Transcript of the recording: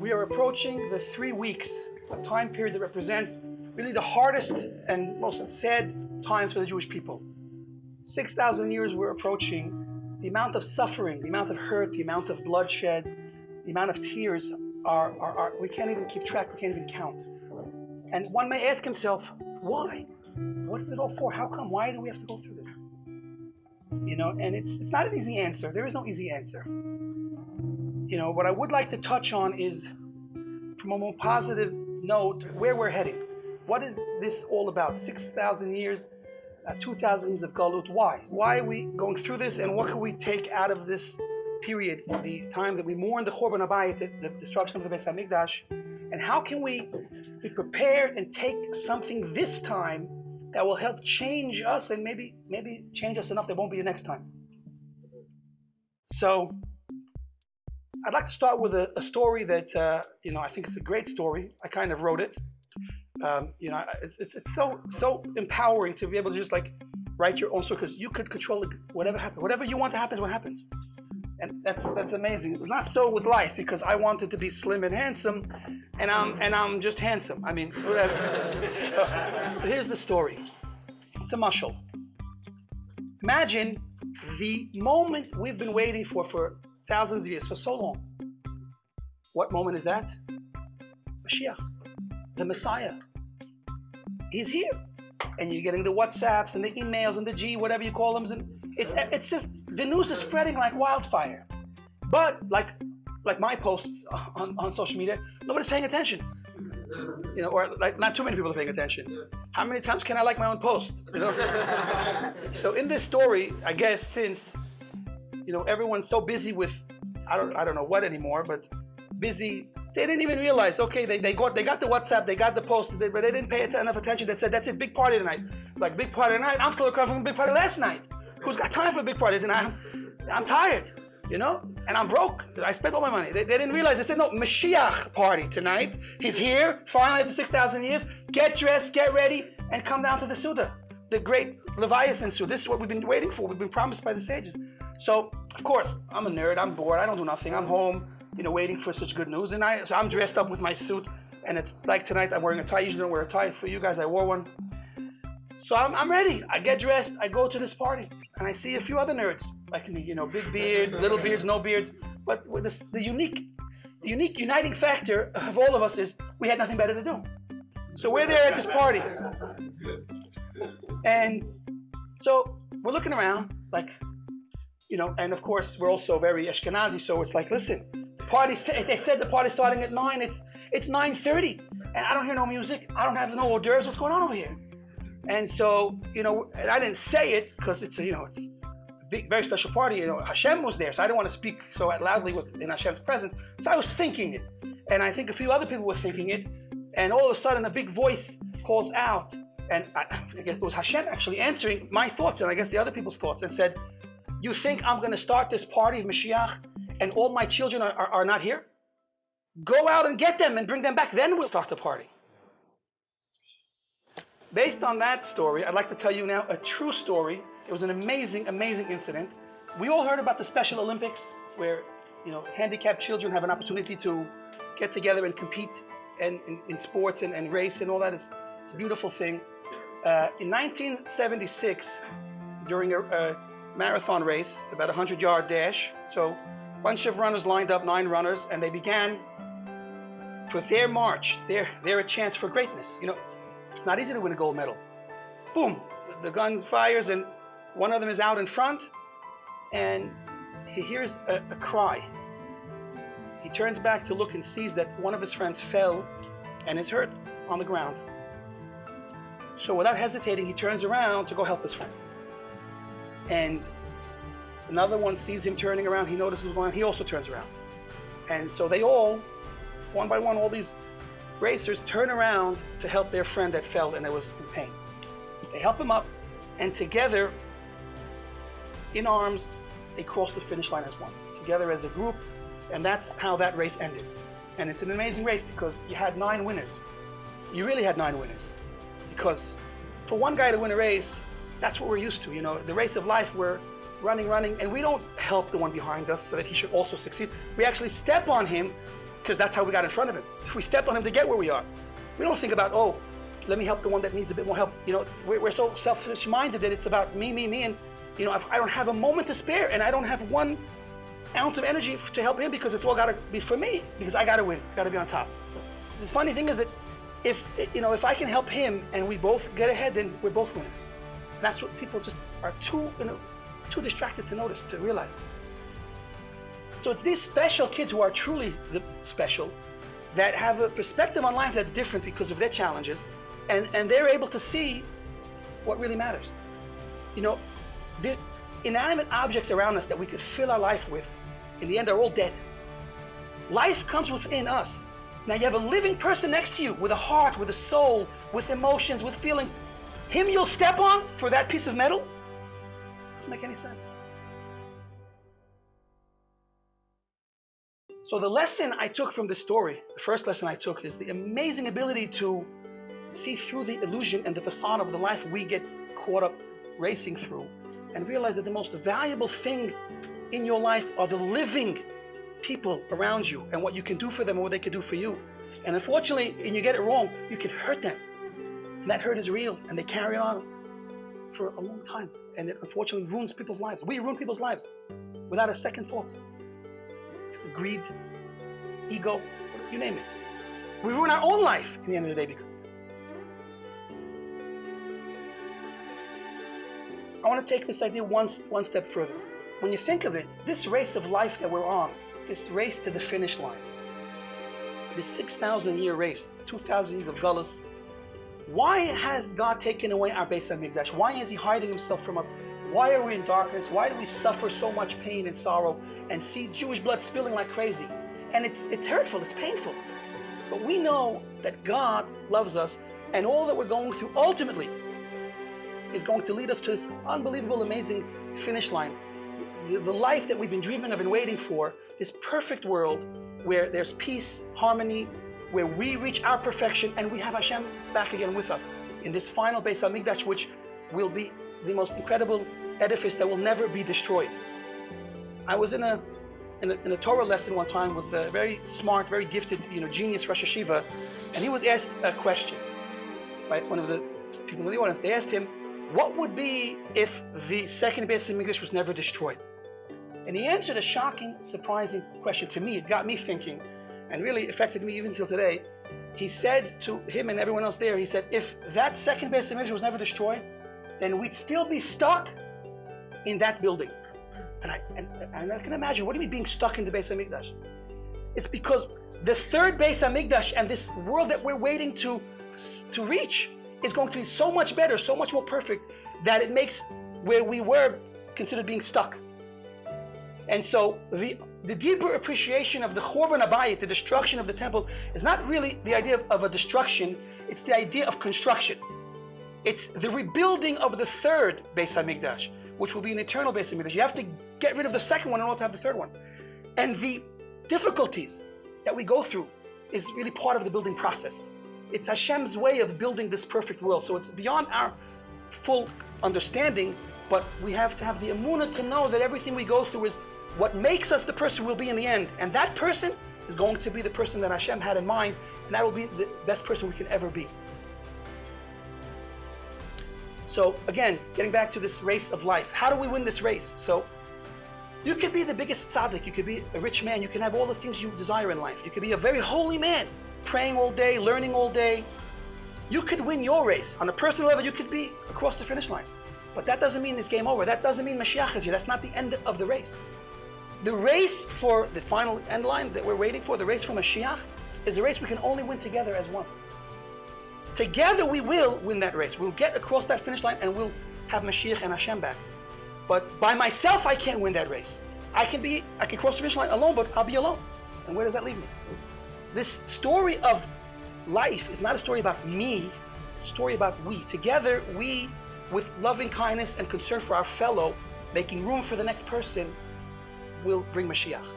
We are approaching the 3 weeks, a time period that represents really the hardest and most sad times for the Jewish people. 6,000 years we're approaching. The amount of suffering, the amount of hurt, the amount of bloodshed, the amount of tears are we can't even keep track, we can't even count. And one may ask himself, why? What is it all for? How come? Why do we have to go through this? And it's not an easy answer. There is no easy answer. What I would like to touch on is, from a more positive note, where we're heading. What is this all about? 6,000 years, 2,000 years of Galut. Why? Why are we going through this, and what can we take out of this period, the time that we mourn the Korban Habayit, the destruction of the Beis Hamikdash, and how can we be prepared and take something this time that will help change us, and maybe change us enough that won't be the next time. So I'd like to start with a story that I think it's a great story. I kind of wrote it. It's so empowering to be able to just write your own story, because you could control it, whatever happens. Whatever you want to happen is what happens. And that's amazing. It's not so with life, because I wanted to be slim and handsome, and I'm just handsome. I mean, whatever. So here's the story. It's a mashal. Imagine the moment we've been waiting for thousands of years, for so long. What moment is that? Mashiach, the Messiah. He's here. And you're getting the WhatsApps and the emails and the whatever you call them. And it's just, the news is spreading like wildfire. But like my posts on social media, nobody's paying attention. Or not too many people are paying attention. How many times can I like my own post? So in this story, I guess since everyone's so busy with I don't know what anymore, but busy, they didn't even realize. Okay, they got the WhatsApp, they got the post, but they didn't pay enough attention. They said, "That's it, big party tonight." Like, big party tonight. I'm still recovering from a big party last night. Who's got time for a big party tonight? I'm tired, and I'm broke. I spent all my money. They didn't realize. They said, "No, Mashiach party tonight. He's here finally after 6,000 years. Get dressed, get ready, and come down to the Suda, the great Leviathan Suda. This is what we've been waiting for. We've been promised by the sages." So, of course, I'm a nerd. I'm bored. I don't do nothing. I'm home, waiting for such good news. So I'm dressed up with my suit, and it's like tonight I'm wearing a tie. Usually don't wear a tie. For you guys, I wore one. So I'm ready. I get dressed. I go to this party, and I see a few other nerds like me. Big beards, little beards, no beards. But with the unique uniting factor of all of us is we had nothing better to do. So we're there at this party, and so we're looking around and of course we're also very Ashkenazi, so it's like, listen, they said the party's starting at 9, it's 9:30, and I don't hear no music, I don't have no hors d'oeuvres, what's going on over here? And so, I didn't say it because it's a big, very special party, Hashem was there, so I didn't want to speak so loudly in Hashem's presence, so I was thinking it, and I think a few other people were thinking it, and all of a sudden a big voice calls out, and I guess it was Hashem actually answering my thoughts, and I guess the other people's thoughts, and said, "You think I'm going to start this party of Mashiach and all my children are not here? Go out and get them and bring them back. Then we'll start the party." Based on that story, I'd like to tell you now a true story. It was an amazing, amazing incident. We all heard about the Special Olympics where, handicapped children have an opportunity to get together and compete in sports and race and all that. It's a beautiful thing. In 1976, during a marathon race, about 100-yard dash. So a bunch of runners lined up, 9 runners, and they began for their march, their chance for greatness. It's not easy to win a gold medal. Boom, the gun fires, and one of them is out in front, and he hears a cry. He turns back to look and sees that one of his friends fell and is hurt on the ground. So without hesitating, he turns around to go help his friend. And another one sees him turning around, he notices one, he also turns around. And so they all, one by one, all these racers turn around to help their friend that fell and that was in pain. They help him up, and together, in arms, they cross the finish line as one, together as a group, and that's how that race ended. And it's an amazing race because you had 9 winners. You really had 9 winners. Because for one guy to win a race, that's what we're used to, the race of life, we're running, and we don't help the one behind us so that he should also succeed. We actually step on him, because that's how we got in front of him. If we stepped on him to get where we are. We don't think about, oh, let me help the one that needs a bit more help. You know, we're so selfish-minded that it's about me, and you know, I don't have a moment to spare, and I don't have 1 ounce of energy to help him because it's all got to be for me, because I got to win, I got to be on top. The funny thing is that if I can help him and we both get ahead, then we're both winners. And that's what people just are too distracted to notice, to realize. So it's these special kids who are truly the special, that have a perspective on life that's different because of their challenges, and they're able to see what really matters. You know, the inanimate objects around us that we could fill our life with, in the end, are all dead. Life comes within us. Now you have a living person next to you with a heart, with a soul, with emotions, with feelings. Him you'll step on for that piece of metal? It doesn't make any sense. So the lesson I took from this story, the first lesson I took, is the amazing ability to see through the illusion and the facade of the life we get caught up racing through, and realize that the most valuable thing in your life are the living people around you and what you can do for them and what they can do for you. And unfortunately, when you get it wrong, you can hurt them. And that hurt is real, and they carry on for a long time. And it unfortunately ruins people's lives. We ruin people's lives without a second thought. Because of greed, ego, you name it. We ruin our own life in the end of the day because of it. I want to take this idea one step further. When you think of it, this race of life that we're on, this race to the finish line, this 6,000-year race, 2,000 years of gullus, why has God taken away our Beis HaMikdash? Why is He hiding Himself from us? Why are we in darkness? Why do we suffer so much pain and sorrow and see Jewish blood spilling like crazy? And it's hurtful, it's painful. But we know that God loves us, and all that we're going through ultimately is going to lead us to this unbelievable, amazing finish line. The life that we've been dreaming of and waiting for, this perfect world where there's peace, harmony, where we reach our perfection and we have Hashem back again with us in this final Beis HaMikdash, which will be the most incredible edifice that will never be destroyed. I was in a Torah lesson one time with a very smart, very gifted, genius Rosh Hashiva, and he was asked a question by one of the people in the audience. They asked him, what would be if the second Beis HaMikdash was never destroyed? And he answered a shocking, surprising question to me. It got me thinking, and really affected me even till today. He said to him and everyone else there, he said, if that second Beis HaMikdash was never destroyed, then we'd still be stuck in that building. And I can imagine, what do you mean being stuck in the Beis HaMikdash? It's because the third Beis HaMikdash and this world that we're waiting to reach is going to be so much better, so much more perfect, that it makes where we were considered being stuck. And so the deeper appreciation of the Churban Habayit, the destruction of the temple, is not really the idea of a destruction, it's the idea of construction. It's the rebuilding of the third Beis HaMikdash, which will be an eternal Beis HaMikdash. You have to get rid of the second one in order to have the third one. And the difficulties that we go through is really part of the building process. It's Hashem's way of building this perfect world. So it's beyond our full understanding, but we have to have the emunah to know that everything we go through is what makes us the person we'll be in the end. And that person is going to be the person that Hashem had in mind, and that will be the best person we can ever be. So again, getting back to this race of life, how do we win this race? So you could be the biggest tzaddik, you could be a rich man, you can have all the things you desire in life. You could be a very holy man, praying all day, learning all day. You could win your race. On a personal level, you could be across the finish line. But that doesn't mean it's game over. That doesn't mean Mashiach is here. That's not the end of the race. The race for the final end line that we're waiting for, the race for Mashiach, is a race we can only win together as one. Together we will win that race. We'll get across that finish line and we'll have Mashiach and Hashem back. But by myself, I can't win that race. I can cross the finish line alone, but I'll be alone. And where does that leave me? This story of life is not a story about me, it's a story about we. Together, we, with loving kindness and concern for our fellow, making room for the next person, will bring Mashiach.